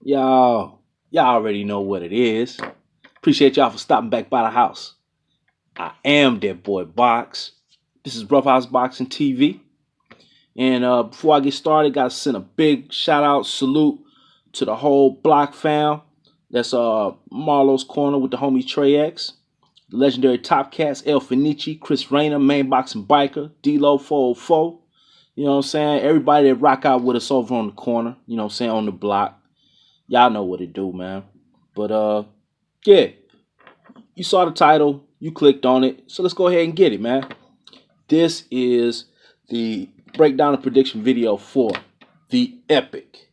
Y'all already know what it is. Appreciate y'all for stopping back by the house. I am that boy Box. This is Rough House Boxing TV. And before I get started, gotta send a big shout out, salute to the whole block fam. That's Marlo's corner with the homie Trey X, the legendary Top Cats, El Finici, Chris Rayner, Main Boxing Biker, D-Lo 404. You know what I'm saying? Everybody that rock out with us over on the corner, you know what I'm saying, on the block. Y'all know what it do, man. But yeah, you saw the title, you clicked on it, so let's go ahead and get it, man. This is the breakdown and prediction video for the epic,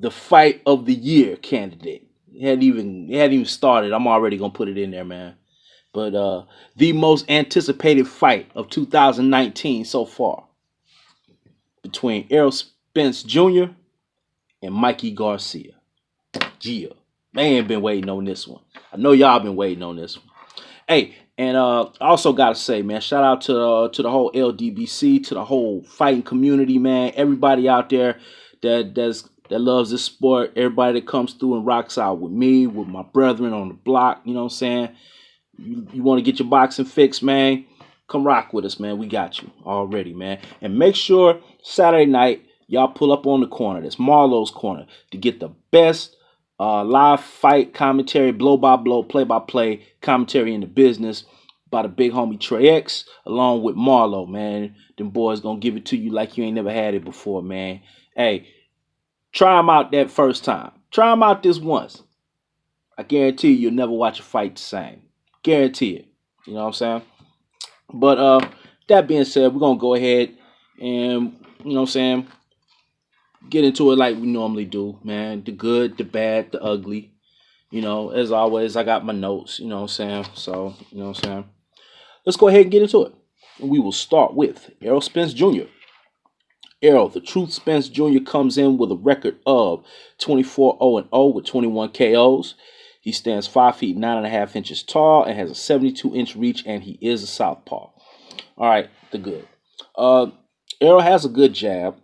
the fight of the year candidate. It hadn't even started. I'm already gonna put it in there, man. But the most anticipated fight of 2019 so far between Errol Spence Jr. and Mikey Garcia. Yeah, man, been waiting on this one. I know y'all been waiting on this one. Hey, and I also gotta say, man, shout out to the whole LDBC, to the whole fighting community, man. Everybody out there that loves this sport. Everybody that comes through and rocks out with me, with my brethren on the block. You know what I'm saying? You want to get your boxing fix, man? Come rock with us, man. We got you already, man. And make sure Saturday night y'all pull up on the corner. That's Marlo's corner to get the best live fight commentary, blow by blow, play by play commentary in the business by the big homie Trey X, along with Marlo, man. Them boys gonna give it to you like you ain't never had it before, man. Hey, try them out that first time. Try them out this once. I guarantee you'll never watch a fight the same. Guarantee it. You know what I'm saying? But that being said, we're gonna go ahead and, you know what I'm saying, get into it like we normally do, man. The good, the bad, the ugly. You know, as always, I got my notes, you know what I'm saying? So, you know what I'm saying? Let's go ahead and get into it. And we will start with Errol Spence Jr. Errol, the Truth Spence Jr. comes in with a record of 24-0-0 with 21 KOs. He stands 5 feet 9.5 inches tall and has a 72-inch reach, and he is a southpaw. All right, the good. Errol has a good jab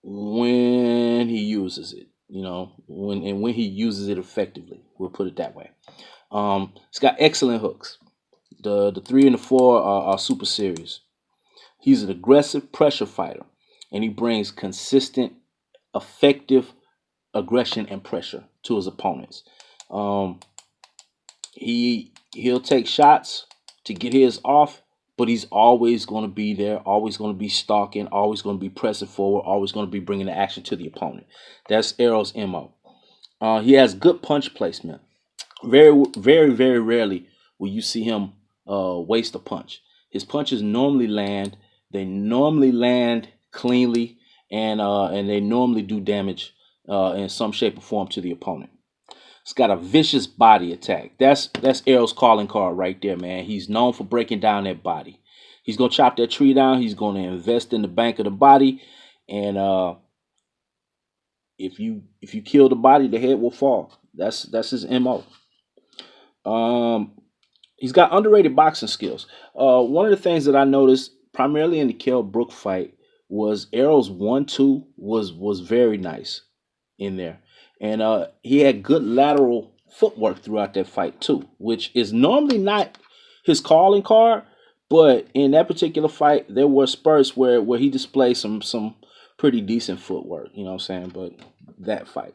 when he uses it, you know, when he uses it effectively. We'll put it that way. He's got excellent hooks. The 3 and the 4 are super serious. He's an aggressive pressure fighter, and he brings consistent, effective aggression and pressure to his opponents. He'll take shots to get his off, but he's always going to be there, always going to be stalking, always going to be pressing forward, always going to be bringing the action to the opponent. That's Errol's MO. He has good punch placement. Very, very, very rarely will you see him waste a punch. His punches normally land. They normally land cleanly, and they normally do damage in some shape or form to the opponent. It's got a vicious body attack. That's Errol's calling card right there, man. He's known for breaking down that body. He's gonna chop that tree down. He's gonna invest in the bank of the body, and if you kill the body, the head will fall. That's his MO. He's got underrated boxing skills. One of the things that I noticed primarily in the Kell Brook fight was Errol's 1-2 was very nice in there. And he had good lateral footwork throughout that fight too, which is normally not his calling card. But in that particular fight, there were spurts where he displayed some pretty decent footwork, you know what I'm saying? But that fight,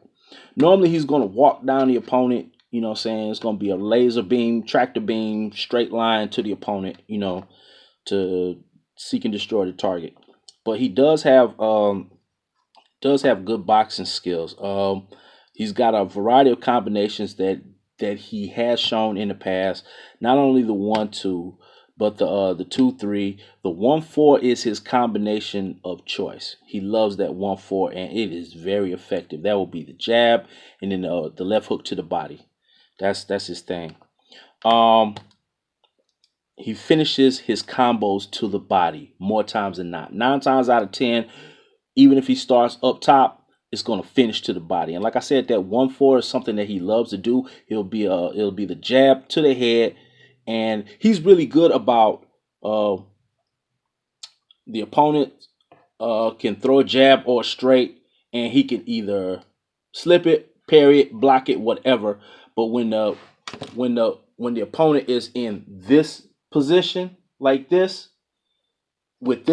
normally he's going to walk down the opponent, you know what I'm saying? It's going to be a laser beam, tractor beam, straight line to the opponent, you know, to seek and destroy the target. But he does have good boxing skills. He's got a variety of combinations that he has shown in the past. Not only the 1-2, but the 2-3. The 1-4 is his combination of choice. He loves that 1-4, and it is very effective. That will be the jab, and then the left hook to the body. That's his thing. He finishes his combos to the body more times than not. 9 times out of 10, even if he starts up top, it's going to finish to the body. And like I said, that 1-4 is something that he loves to do. It'll be the jab to the head, and he's really good about the opponent can throw a jab or a straight, and he can either slip it, parry it, block it, whatever. But when the opponent is in this position like with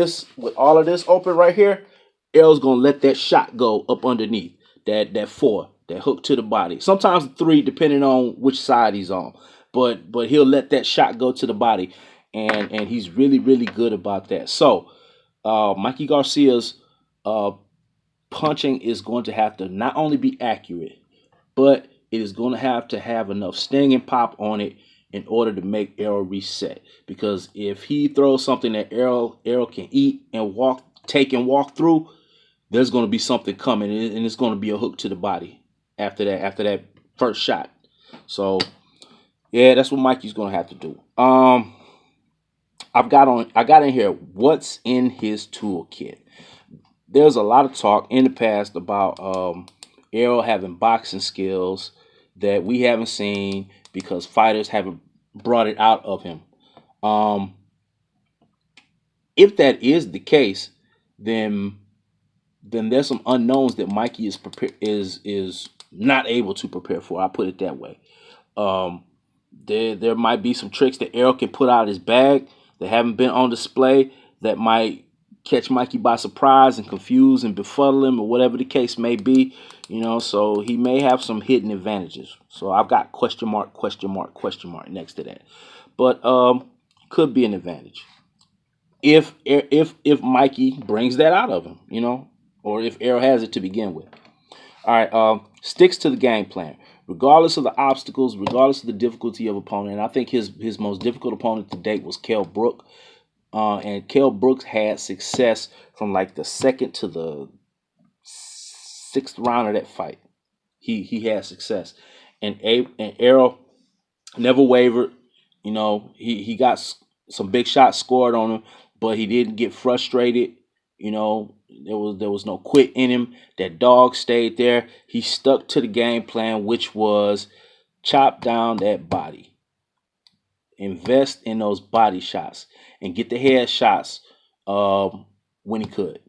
all of this open right here, Errol's gonna let that shot go up underneath that four, that hook to the body. Sometimes three, depending on which side he's on. But he'll let that shot go to the body, and he's really good about that. So Mikey Garcia's uh, punching is going to have to not only be accurate, but it is going to have enough sting and pop on it in order to make Errol reset. Because if he throws something that Errol can eat and walk through, there's going to be something coming, and it's going to be a hook to the body after that first shot. So yeah, that's what Mikey's going to have to do. I got in here what's in his toolkit. There's a lot of talk in the past about Errol having boxing skills that we haven't seen because fighters haven't brought it out of him. Um, if that is the case, then there's some unknowns that Mikey is not able to prepare for. I put it that way. Um, there might be some tricks that Errol can put out of his bag that haven't been on display that might catch Mikey by surprise and confuse and befuddle him or whatever the case may be. So he may have some hidden advantages. So I've got question mark, question mark, question mark next to that. But could be an advantage if Mikey brings that out of him, or if Errol has it to begin with. All right, sticks to the game plan, regardless of the obstacles, regardless of the difficulty of opponent. And I think his most difficult opponent to date was Kell Brook, and Kell Brooks had success from like the second to the sixth round of that fight. He had success, and Errol never wavered. He got some big shots scored on him, but he didn't get frustrated. There was no quit in him. That dog stayed there. He stuck to the game plan, which was chop down that body, invest in those body shots, and get the head shots when he could.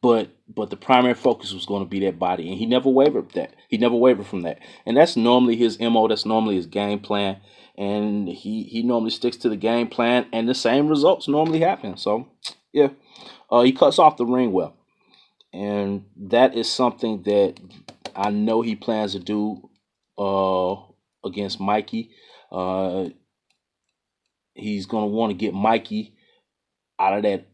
But the primary focus was going to be that body, and he never wavered that. He never wavered from that, and that's normally his mo. That's normally his game plan, and he normally sticks to the game plan, and the same results normally happen. So yeah, he cuts off the ring well, and that is something that I know he plans to do against Mikey. Uh, he's going to want to get Mikey out of that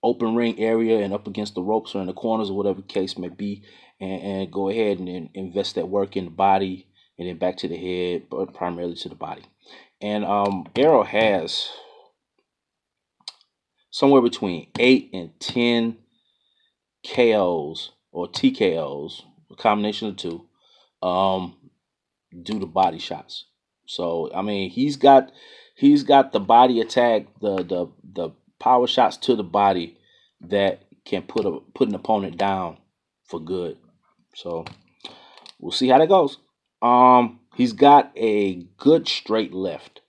open ring area and up against the ropes or in the corners or whatever the case may be, and go ahead and invest that work in the body and then back to the head, but primarily to the body. And Errol has somewhere between 8 and 10 KOs or TKOs, a combination of the two, due to body shots. So I mean, he's got the body attack, the power shots to the body that can put an opponent down for good. So we'll see how that goes. He's got a good straight left,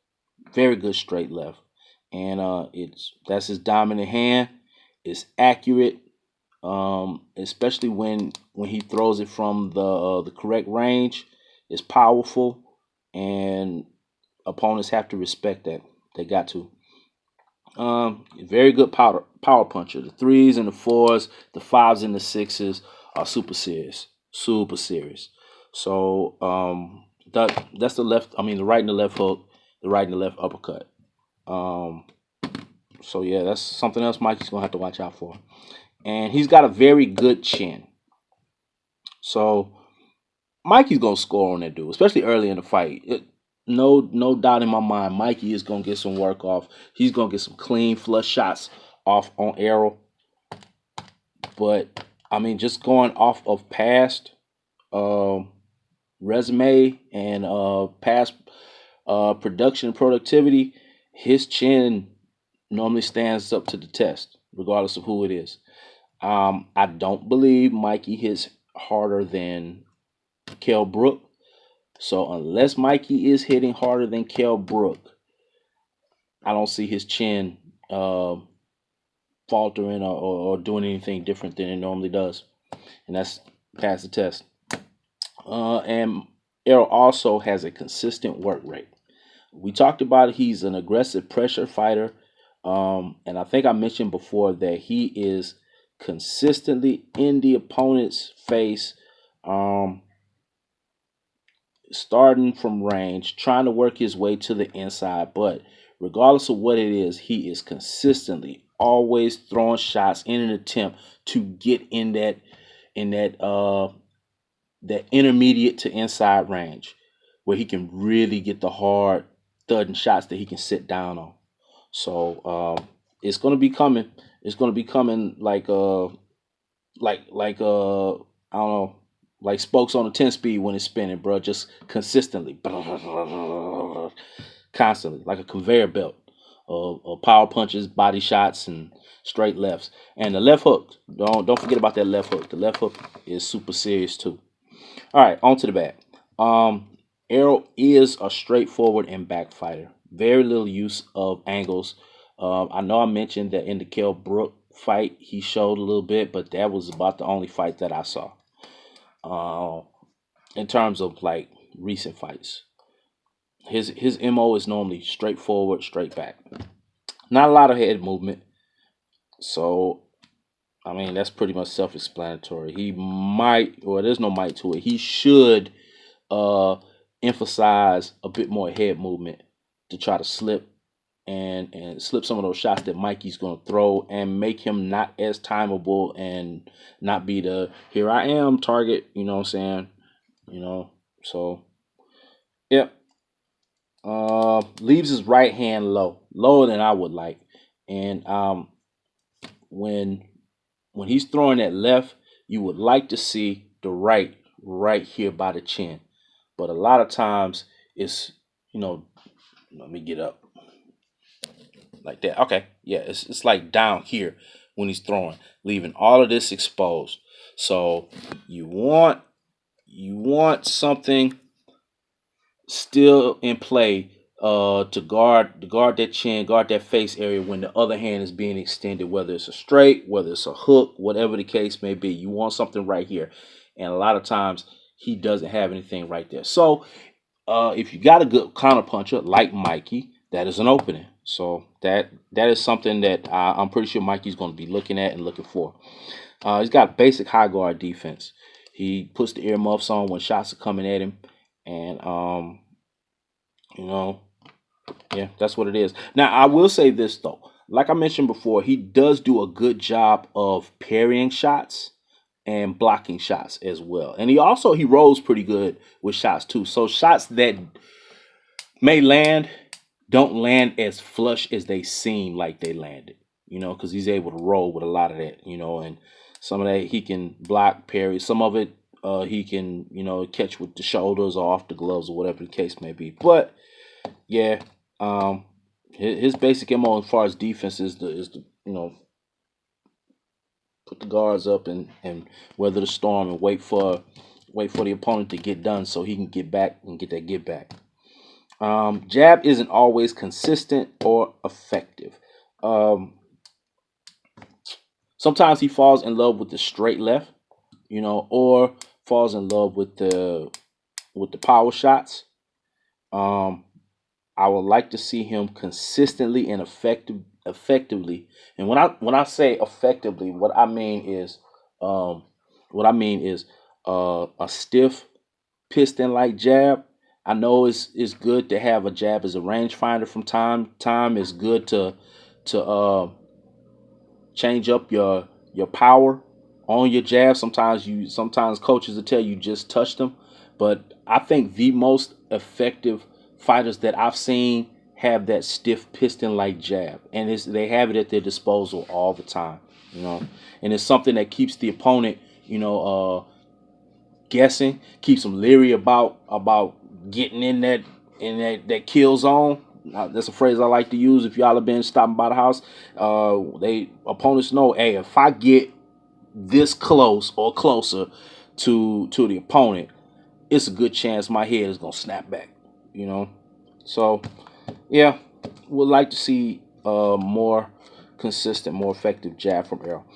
very good straight left, and that's his dominant hand. It's accurate, especially when he throws it from the correct range. It's powerful, and opponents have to respect that. They got to. Very good power puncher. The threes and the fours, the fives and the sixes are super serious. Super serious. So that's the left. I mean, the right and the left hook, the right and the left uppercut. So yeah, that's something else Mikey's gonna have to watch out for. And he's got a very good chin. So Mikey's gonna score on that dude, especially early in the fight. No doubt in my mind, Mikey is gonna get some work off. He's gonna get some clean flush shots off on Errol. But I mean, just going off of past resume and past production and productivity, his chin normally stands up to the test, regardless of who it is. I don't believe Mikey hits harder than Kell Brook. So unless Mikey is hitting harder than Kell Brook, I don't see his chin faltering or doing anything different than it normally does. And that's past the test. And Errol also has a consistent work rate. We talked about it. He's an aggressive pressure fighter. And I think I mentioned before that he is consistently in the opponent's face, um, starting from range, trying to work his way to the inside. But regardless of what it is, he is consistently always throwing shots in an attempt to get in that intermediate to inside range where he can really get the hard thudding shots that he can sit down on. So it's gonna be coming. It's gonna be coming like I don't know, like spokes on a 10 speed when it's spinning, bro. Just consistently, constantly, like a conveyor belt of power punches, body shots, and straight lefts. And the left hook, don't forget about that left hook. The left hook is super serious too. All right, on to the back. Errol is a straightforward and back fighter. Very little use of angles. I know I mentioned that in the Kell Brook fight he showed a little bit, but that was about the only fight that I saw. Uh, in terms of like recent fights, his mo is normally straightforward, straight back. Not a lot of head movement. So I mean that's pretty much self-explanatory. He might, or there's no might to it. He should uh, emphasize a bit more head movement to try to slip and slip some of those shots that Mikey's going to throw and make him not as timeable and not be the here I am target. You know what I'm saying? You know, so yep. Leaves his right hand lower than I would like, and when when he's throwing that left, you would like to see the right here by the chin. But a lot of times it's, you know, let me get up like that. Okay, yeah, it's like down here when he's throwing, leaving all of this exposed. So you want you want something still in play to guard that chin, guard that face area when the other hand is being extended, whether it's a straight, whether it's a hook, whatever the case may be. You want something right here. And a lot of times he doesn't have anything right there. So if you got a good counter puncher like Mikey, that is an opening. So that is something that I'm pretty sure Mikey's going to be looking at and looking for. He's got basic high guard defense. He puts the earmuffs on when shots are coming at him, and you know, yeah, that's what it is. Now I will say this though, like I mentioned before, he does do a good job of parrying shots and blocking shots as well. And he rolls pretty good with shots too. So shots that may land don't land as flush as they seem like they landed. You know, because he's able to roll with a lot of that. You know, and some of that he can block, parry. Some of it he can catch with the shoulders or off the gloves or whatever the case may be. But yeah, his basic mo as far as defense is the put the guards up and weather the storm and wait for the opponent to get done so he can get back and get that get back. Jab isn't always consistent or effective. Um, Sometimes he falls in love with the straight left, or falls in love with the power shots. Um, I would like to see him consistently and effectively. And when I say effectively, um, what I mean is a stiff piston like jab. I know it's good to have a jab as a rangefinder from time to time. It's good to change up your power on your jab. Sometimes coaches will tell you just touch them, but I think the most effective fighters that I've seen have that stiff piston like jab, and they have it at their disposal all the time. And it's something that keeps the opponent guessing, keeps them leery about getting in that kill zone. That's a phrase I like to use. If y'all have been stopping by the house, they opponents know, hey, if I get this close or closer to the opponent, it's a good chance my head is gonna snap back. So yeah, would like to see more consistent, more effective jab from Errol.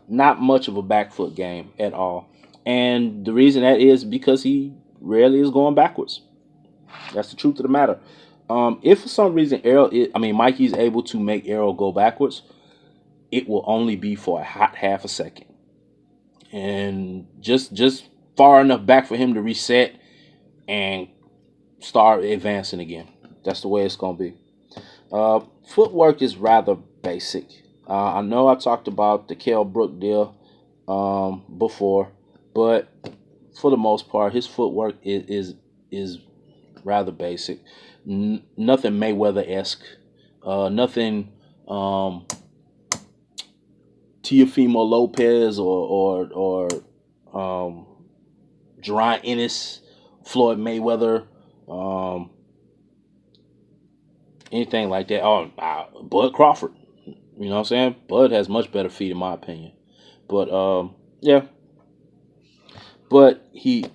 Not much of a back foot game at all. And the reason that is because he rarely is going backwards. That's the truth of the matter. If for some reason Mikey's able to make Errol go backwards, it will only be for a hot half a second, and just far enough back for him to reset and start advancing again. That's the way it's gonna be. Footwork is rather basic. I know I talked about the Kell Brook deal before, but for the most part, his footwork is rather basic. Nothing Mayweather esque. Nothing Teofimo Lopez or Jerron Ennis, Floyd Mayweather, um, anything like that. Oh, Bud Crawford. You know what I'm saying? Bud has much better feet in my opinion. But yeah, but he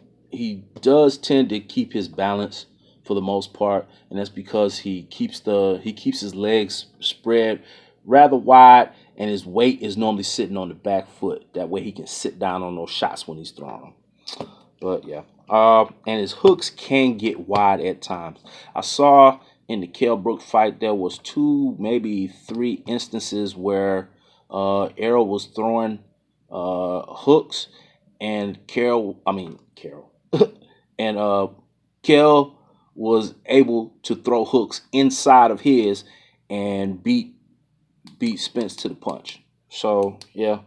does tend to keep his balance for the most part, and that's because he keeps his legs spread rather wide, and his weight is normally sitting on the back foot. That way he can sit down on those shots when he's throwing them. But yeah, and his hooks can get wide at times. I saw in the Kell Brook fight there was two, maybe three instances where Errol was throwing hooks, and Carol, and Kell was able to throw hooks inside of his and beat Spence to the punch. So yeah,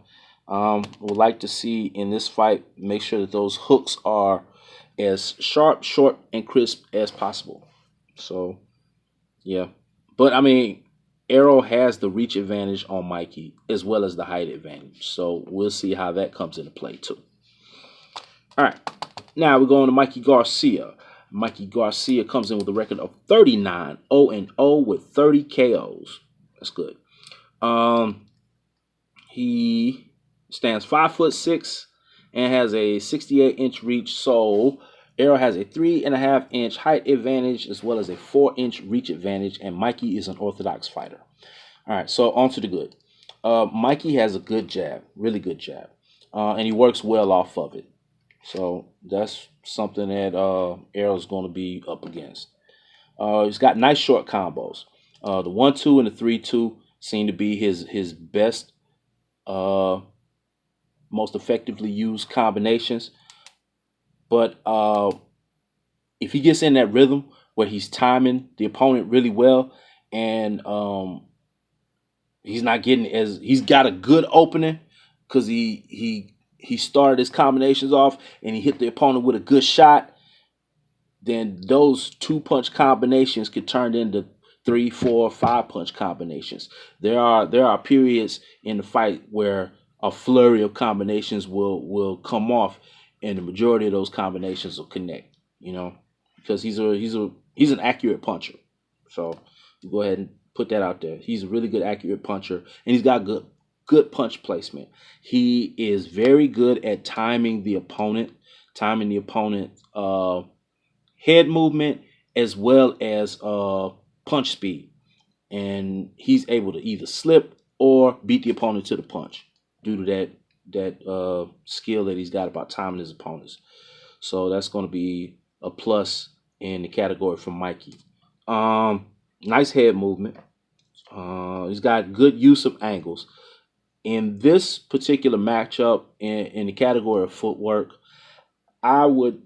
would like to see in this fight, make sure that those hooks are as sharp, short, and crisp as possible. So yeah, but I mean, Errol has the reach advantage on Mikey as well as the height advantage. So we'll see how that comes into play too. All right, now we're going to Mikey Garcia. Mikey Garcia comes in with a record of 39-0-0 with 30 KOs. That's good. He stands 5'6" and has a 68-inch reach. So Errol has a 3.5-inch height advantage as well as a 4-inch reach advantage, and Mikey is an orthodox fighter. All right, so on to the good. Mikey has a good jab, really good jab, and he works well off of it. So that's something that Errol's going to be up against. He's got nice short combos. The 1-2 and the 3-2 seem to be his best, most effectively used combinations. But if he gets in that rhythm where he's timing the opponent really well, and he's got a good opening because he started his combinations off and he hit the opponent with a good shot, then those 2-punch combinations could turn into 3, 4, 5-punch combinations. There are periods in the fight where a flurry of combinations will come off, and the majority of those combinations will connect. You know, because he's an accurate puncher. So go ahead and put that out there. He's a really good accurate puncher, and he's got good punch placement. He is very good at timing the opponent head movement as well as punch speed, and he's able to either slip or beat the opponent to the punch due to that skill that he's got about timing his opponents. So that's going to be a plus in the category for Mikey. Nice head movement. He's got good use of angles. In this particular matchup, in the category of footwork, I would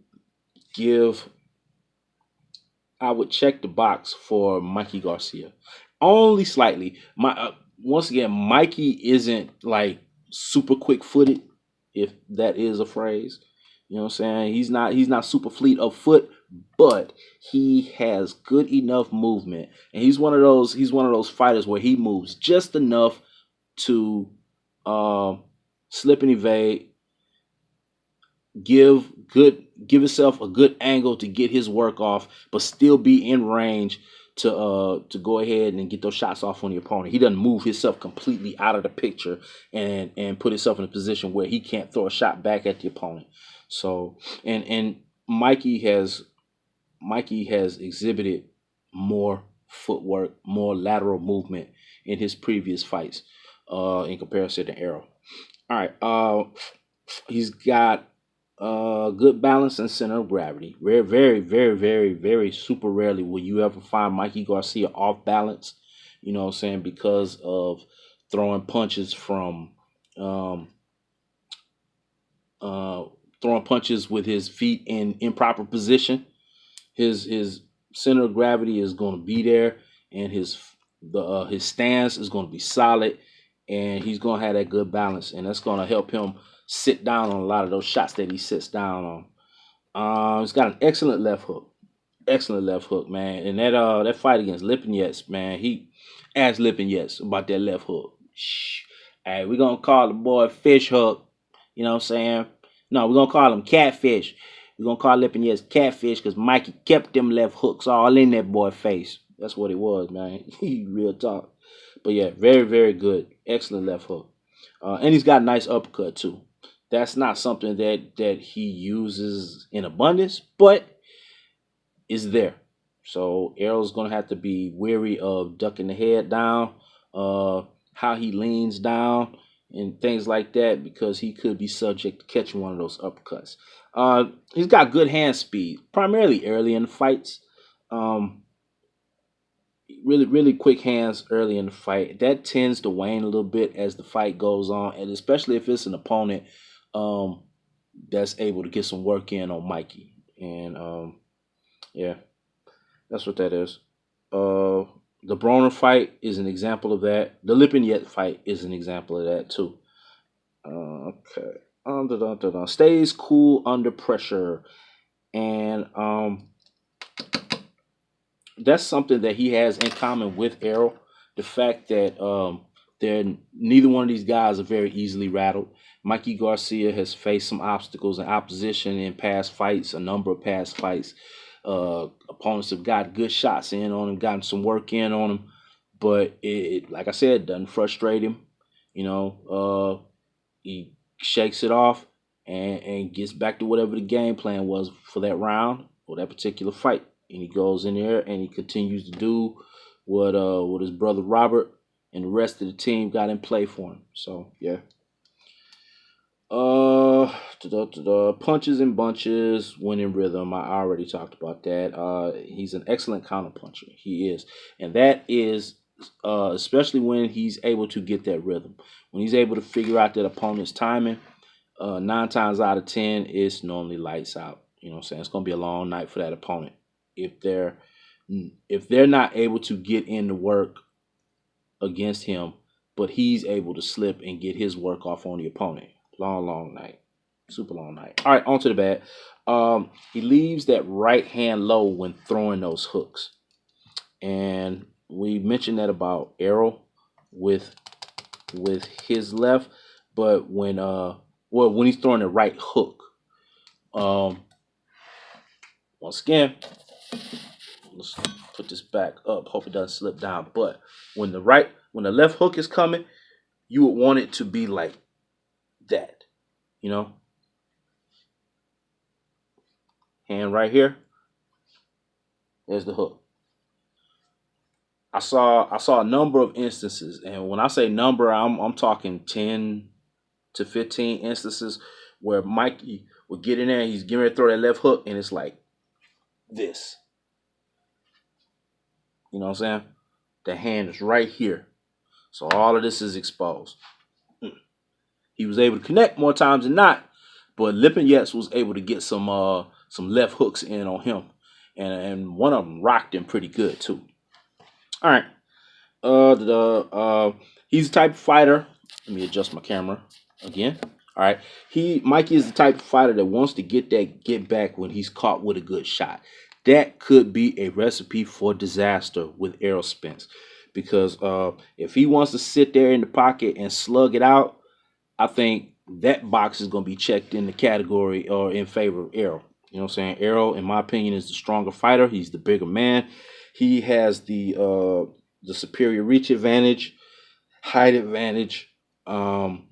check the box for Mikey Garcia, only slightly. Once again, Mikey isn't like super quick footed, if that is a phrase. You know what I'm saying? He's not super fleet of foot, but he has good enough movement, and he's one of those fighters where he moves just enough to slip and evade, give himself a good angle to get his work off, but still be in range to go ahead and get those shots off on the opponent. He doesn't move himself completely out of the picture and put himself in a position where he can't throw a shot back at the opponent. So and Mikey has exhibited more footwork, more lateral movement in his previous fights in comparison to Errol. All right, he's got good balance and center of gravity. Very, very, very, very, very super rarely will you ever find Mikey Garcia off balance. You know what I'm saying? Because of throwing punches from um, uh, throwing punches with his feet in improper position. His center of gravity is going to be there, and his stance is going to be solid, and he's going to have that good balance, and that's going to help him sit down on a lot of those shots that he sits down on. He's got an excellent left hook, man. And that fight against Lipinets, man, he asked Lipinets about that left hook. Shh. Hey, we're gonna call the boy Fish Hook. You know what I'm saying? No, we're gonna call him Catfish. We're gonna call Lipinets Catfish because Mikey kept them left hooks all in that boy face. That's what it was, man. Real talk. But yeah, very, very good. Excellent left hook. And he's got a nice uppercut too. That's not something that he uses in abundance, but is there. So Errol's gonna have to be wary of ducking the head down, how he leans down, and things like that because he could be subject to catching one of those uppercuts. He's got good hand speed, primarily early in the fights. Um, really, really quick hands early in the fight. That tends to wane a little bit as the fight goes on, and especially if it's an opponent um, that's able to get some work in on Mikey. And yeah, that's what that is. Uh, the Broner fight is an example of that. The Lipinets fight is an example of that too. Okay. Stays cool under pressure, and that's something that he has in common with Errol. The fact that they're neither one of these guys are very easily rattled. Mikey Garcia has faced some obstacles and opposition in past fights, a number of past fights. Opponents have got good shots in on him, gotten some work in on him, but like I said, doesn't frustrate him. You know, he shakes it off and gets back to whatever the game plan was for that round or that particular fight. And he goes in there and he continues to do what his brother Robert and the rest of the team got in play for him. So yeah. Punches and bunches, winning rhythm. I already talked about that. He's an excellent counter puncher. He is, and that is especially when he's able to get that rhythm. When he's able to figure out that opponent's timing, 9 times out of 10, it's normally lights out. You know what I'm saying? It's gonna be a long night for that opponent if they're not able to get in the work against him, but he's able to slip and get his work off on the opponent. Long night. Super long night. All right, on to the bad. He leaves that right hand low when throwing those hooks. And we mentioned that about Errol with his left, but when he's throwing the right hook. Once again, let's put this back up. Hope it doesn't slip down. But when the left hook is coming, you would want it to be like that, you know. Hand right here. There's the hook. I saw a number of instances, and when I say number, I'm talking 10 to 15 instances where Mikey would get in there, he's getting ready to throw that left hook, and it's like this. You know what I'm saying? The hand is right here. So all of this is exposed. He was able to connect more times than not, but Lipinets was able to get some left hooks in on him, and one of them rocked him pretty good too. All right, he's the type of fighter. Let me adjust my camera again. All right, Mikey is the type of fighter that wants to get back when he's caught with a good shot. That could be a recipe for disaster with Errol Spence, because if he wants to sit there in the pocket and slug it out, I think that box is going to be checked in the category or in favor of Errol. You know what I'm saying? Errol, in my opinion, is the stronger fighter. He's the bigger man. He has the superior reach advantage, height advantage.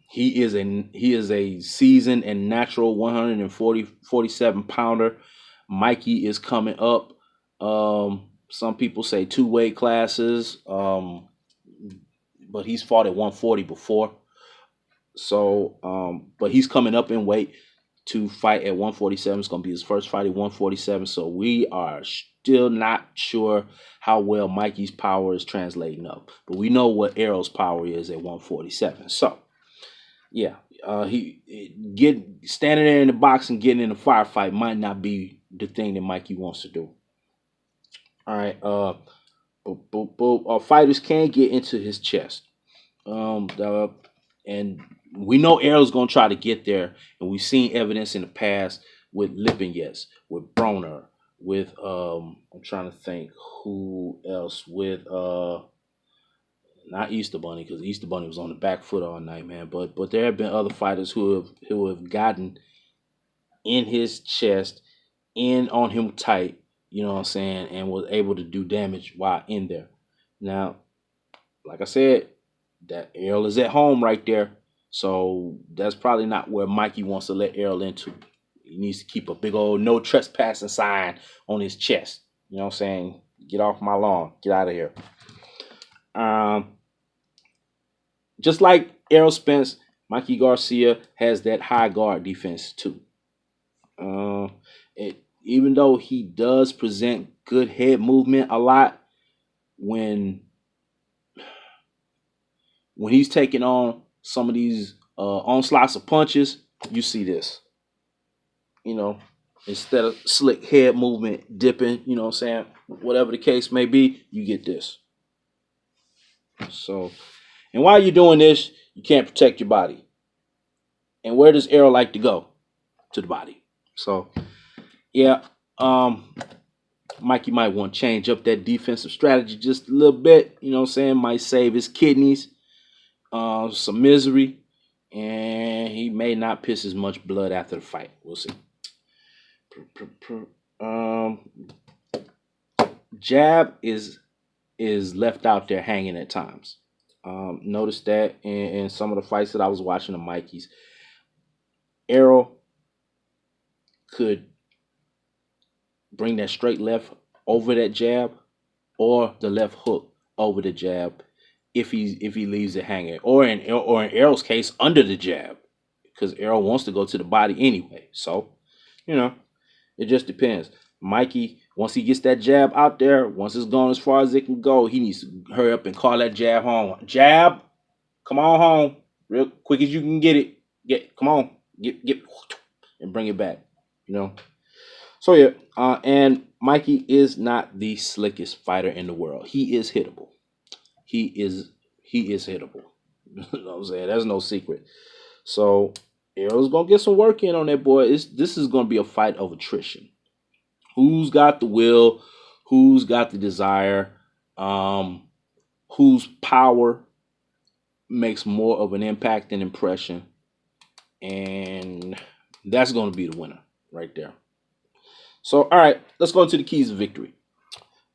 He is a seasoned and natural 147 pounder. Mikey is coming up. Some people say 2 weight classes, but he's fought at 140 before. So, but he's coming up in weight. to fight at 147. It's going to be his first fight at 147. So we are still not sure how well Mikey's power is translating up. But we know what Errol's power is at 147. So, yeah, standing there in the box and getting in a firefight might not be the thing that Mikey wants to do. All right. Fighters can get into his chest. And we know Errol's gonna try to get there, and we've seen evidence in the past with Lipinets, with Broner, with I'm trying to think who else, with not Easter Bunny, because Easter Bunny was on the back foot all night, man. But there have been other fighters who have gotten in his chest, in on him tight, you know what I'm saying, and was able to do damage while in there. Now, like I said, that Errol is at home right there. So that's probably not where Mikey wants to let Errol into. He needs to keep a big old no trespassing sign on his chest. You know what I'm saying? Get off my lawn. Get out of here. Just like Errol Spence, Mikey Garcia has that high guard defense too. Even though he does present good head movement a lot, when he's taking on some of these onslaughts of punches, you see this. You know, instead of slick head movement, dipping, you know what I'm saying? Whatever the case may be, you get this. So, and while you're doing this, you can't protect your body. And where does Errol like to go? To the body. So, yeah, Mikey might want to change up that defensive strategy just a little bit. You know what I'm saying? Might save his kidneys, some misery, and he may not piss as much blood after the fight. We'll see. Jab is left out there hanging at times. Notice that in some of the fights that I was watching of Mikey's, Errol could bring that straight left over that jab, or the left hook over the jab if he leaves it hanging, or in Errol's case, under the jab, because Errol wants to go to the body anyway. So, you know, it just depends. Mikey, once he gets that jab out there, once it's gone as far as it can go, he needs to hurry up and call that jab home. Jab, come on home, real quick as you can get it. Come on, get and bring it back. You know. So yeah, and Mikey is not the slickest fighter in the world. He is hittable. He is hittable. You know what I'm saying? That's no secret. So Errol's gonna get some work in on that boy. This is gonna be a fight of attrition. Who's got the will? Who's got the desire? Whose power makes more of an impact and impression? And that's going to be the winner right there. So, all right, let's go into the keys of victory.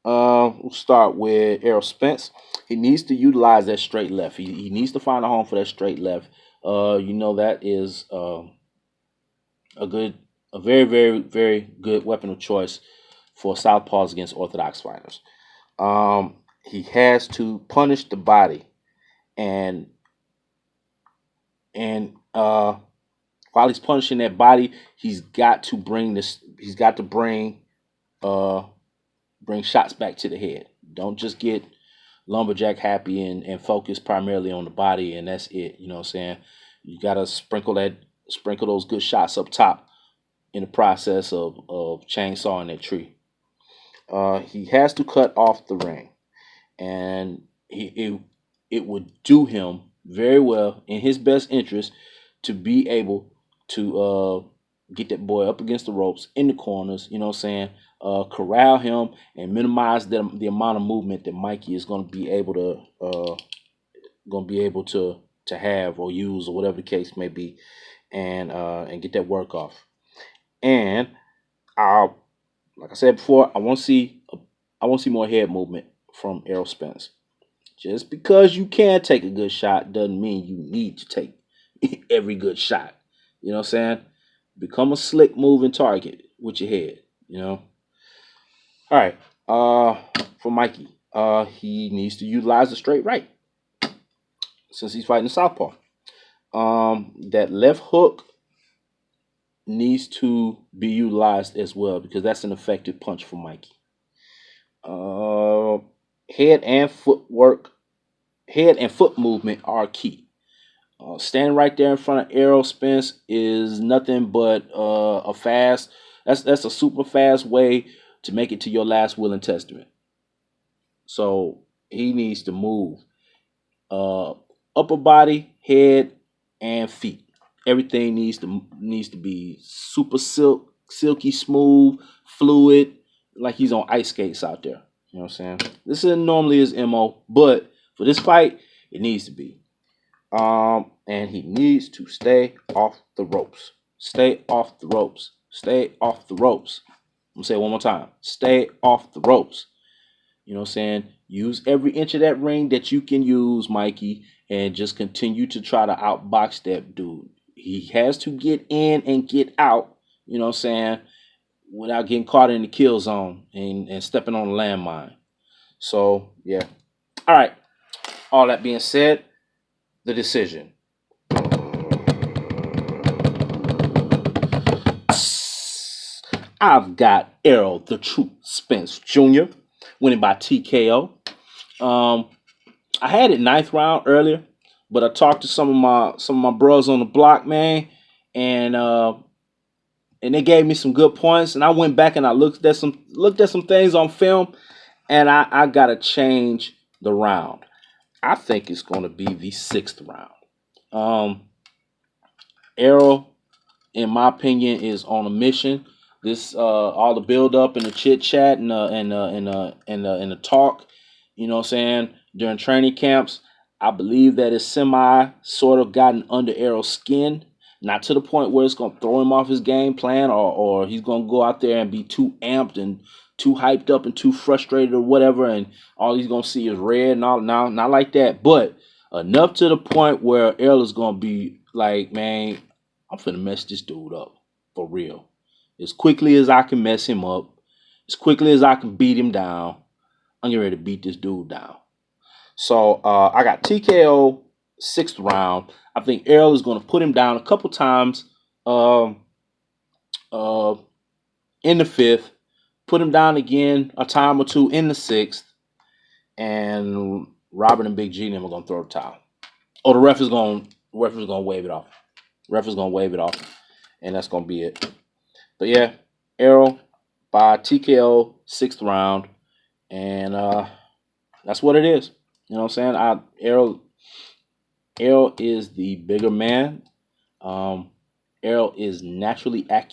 We'll start with Errol Spence. He needs to utilize that straight left. He needs to find a home for that straight left. You know, that is a very, very, very good weapon of choice for southpaws against orthodox fighters. He has to punish the body, and while he's punishing that body, he's got to bring shots back to the head. Don't just get lumberjack happy and focus primarily on the body, and that's it. You know what I'm saying? You gotta sprinkle those good shots up top in the process of chainsawing that tree. He has to cut off the ring, and it would do him very well, in his best interest, to be able to get that boy up against the ropes in the corners, you know what I'm saying? Corral him and minimize the amount of movement that Mikey is going to be able to have or use, or whatever the case may be, and get that work off. And like I said before, I want to see more head movement from Errol Spence. Just because you can take a good shot doesn't mean you need to take every good shot. You know what I'm saying? Become a slick moving target with your head, you know? All right. For Mikey, he needs to utilize the straight right since he's fighting the southpaw. That left hook needs to be utilized as well because that's an effective punch for Mikey. Uh, head and footwork, head and foot movement are key. Standing right there in front of Errol Spence is nothing but a fast. That's a super fast way to make it to your last will and testament. So he needs to move uh, upper body, head, and feet. Everything needs to be super silky smooth, fluid, like he's on ice skates out there. You know what I'm saying? This isn't normally his MO, but for this fight, it needs to be. And he needs to stay off the ropes. Stay off the ropes. Stay off the ropes. I'm gonna say it one more time. Stay off the ropes. You know what I'm saying? Use every inch of that ring that you can use, Mikey, and just continue to try to outbox that dude. He has to get in and get out, you know what I'm saying, without getting caught in the kill zone and stepping on a landmine. So, yeah. All right. All that being said, the decision. I've got Errol the Truth Spence Jr. winning by TKO. I had it ninth round earlier, but I talked to some of my bros on the block, man, and they gave me some good points. And I went back and I looked at some things on film, and I gotta change the round. I think it's gonna be the sixth round. Errol, in my opinion, is on a mission. This all the build up and the chit chat and the talk, you know what I'm saying, during training camps, I believe that it's sort of gotten under Errol's skin. Not to the point where it's gonna throw him off his game plan or he's gonna go out there and be too amped and too hyped up and too frustrated or whatever, and all he's gonna see is red and all. Now, not like that, but enough to the point where Errol is gonna be like, man, I'm finna mess this dude up for real. As quickly as I can mess him up, as quickly as I can beat him down, I'm getting ready to beat this dude down. So I got TKO sixth round. I think Errol is going to put him down a couple times in the fifth, put him down again a time or two in the sixth, and Robert and Big G and them are going to throw the towel. Oh, the ref is going to wave it off. Ref is going to wave it off, and that's going to be it. But yeah, Errol by TKO sixth round, and that's what it is. You know what I'm saying? Errol is the bigger man. Errol is naturally I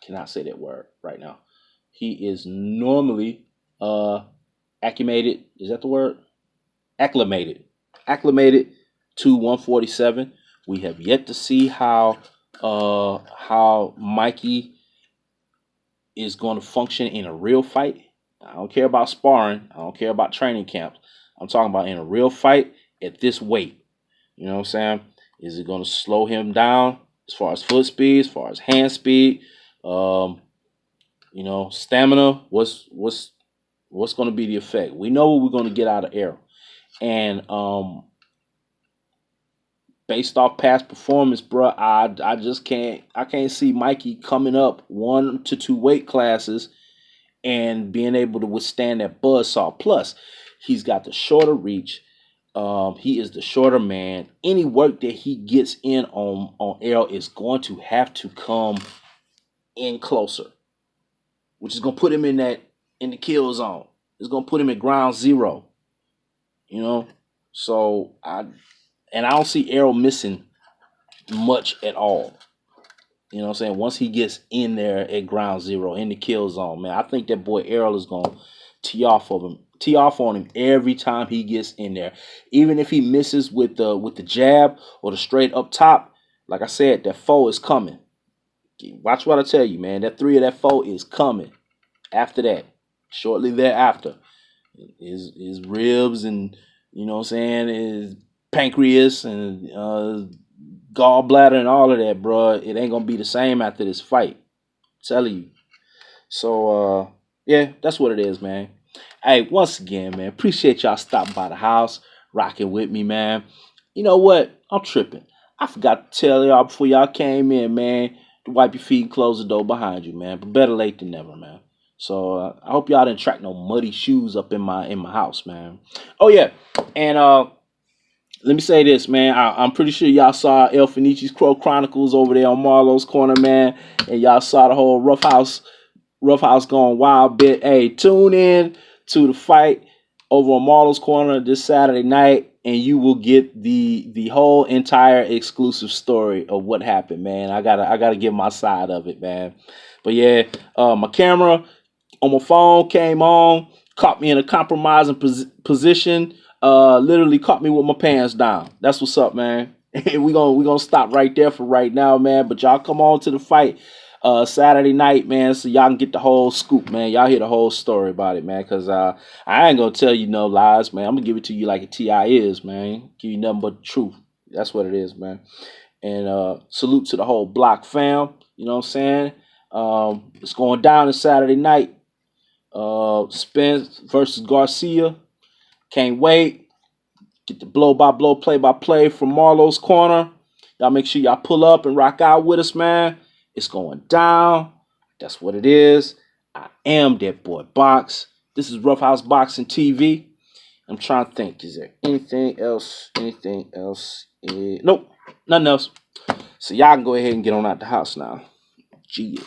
cannot say that word right now. He is normally acclimated. Is that the word? Acclimated to 147. We have yet to see how Mikey is going to function in a real fight. I don't care about sparring. I don't care about training camps. I'm talking about in a real fight at this weight. You know what I'm saying? Is it going to slow him down as far as foot speed, as far as hand speed, stamina? What's going to be the effect? We know what we're going to get out of Errol. And based off past performance, bro, I just can't see Mikey coming up 1 to 2 weight classes and being able to withstand that buzzsaw. Plus, he's got the shorter reach. He is the shorter man. Any work that he gets in on Errol is going to have to come in closer, which is going to put him in the kill zone. It's going to put him at ground zero. You know, so I don't see Errol missing much at all. You know what I'm saying? Once he gets in there at ground zero, in the kill zone, man, I think that boy Errol is going to tee off on him every time he gets in there. Even if he misses with the jab or the straight up top, like I said, that foe is coming. Watch what I tell you, man. That 3 of that foe is coming after that. Shortly thereafter. His ribs and, you know what I'm saying, his pancreas and gallbladder and all of that, bro. It ain't gonna be the same after this fight. I'm telling you. So yeah, that's what it is, man. Hey, once again, man, appreciate y'all stopping by the house, rocking with me, man. You know what? I'm tripping. I forgot to tell y'all before y'all came in, man, to wipe your feet and close the door behind you, man. But better late than never, man. So I hope y'all didn't track no muddy shoes up in my house, man. Oh yeah, and let me say this, man. I'm pretty sure y'all saw El Fenichi's Crow Chronicles over there on Marlo's corner, man, and y'all saw the whole Rough House Gone Wild bit. Hey, tune in to the fight over on Marlo's Corner this Saturday night, and you will get the whole entire exclusive story of what happened, man. I gotta give my side of it, man. But yeah, my camera on my phone came on, caught me in a compromising position. Literally caught me with my pants down. That's what's up, man. we gonna stop right there for right now, man. But y'all come on to the fight Saturday night, man, so y'all can get the whole scoop, man. Y'all hear the whole story about it, man. Cause I ain't gonna tell you no lies, man. I'm gonna give it to you like a TI is, man. Give you nothing but the truth. That's what it is, man. And salute to the whole block fam. You know what I'm saying? It's going down this Saturday night. Spence versus Garcia. Can't wait. Get the blow by blow, play by play from Marlo's corner. Y'all make sure y'all pull up and rock out with us, man. It's going down. That's what it is. I am that boy Box. This is Rough House Boxing TV. I'm trying to think. Is there anything else? Anything else? Nope. Nothing else. So y'all can go ahead and get on out the house now. Gee.